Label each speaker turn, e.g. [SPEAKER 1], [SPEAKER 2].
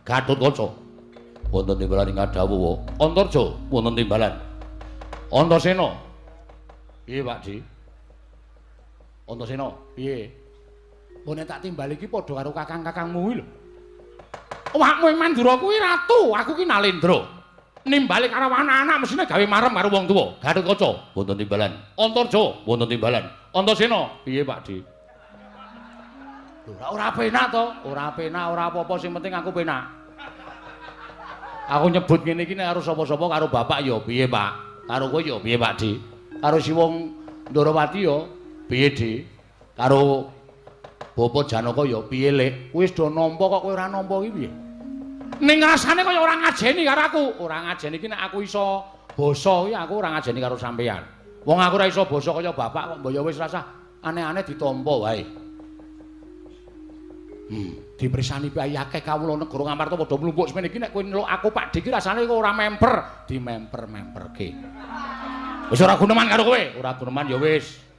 [SPEAKER 1] Gatotkaca. Wonten timbalan ingkang dawuh. Antarja wonten timbalan. Antasena. Piye, Pakdi? Antasena, piye? Mbone tak timbal iki padha karo kakang-kakangmu kuwi lho. Awakmu Mandura kuwi ratu, aku ki Nalendra. Nimbali karo anak-anak mesine gawe marem karo wong tuwa. Gatotkaca wonten timbalan. Antarja wonten timbalan. Antasena, piye, Pakdi? Ora penak to, ora penak, ora apa-apa sing penting aku penak. Aku nyebut ngene iki nek karo sapa-sapa karo bapak ya piye, Pak? Karo kowe ya piye, Pak Di? Karo si wong Ndarawati ya piye, Di? Karo Bapak Janaka ya piye, Lek? Wis do nampa kok kowe ora nampa iki piye? Ning rasane kaya ora ngajeni karo aku. Ora ngajeni iki nek aku iso basa iki aku ora ngajeni karo sampeyan. Wong aku ora iso basa kaya bapak kok mbok ya wis rasah aneh-aneh ditampa wae. Dipresani piye akeh kawula negara Ngamarta padha mlumpuk semene iki nek kowe ndelok aku Pak Dik iki rasane kok ora memper, dimemper-memperke. Wis ora guneman karo kowe, ora guneman ya wis.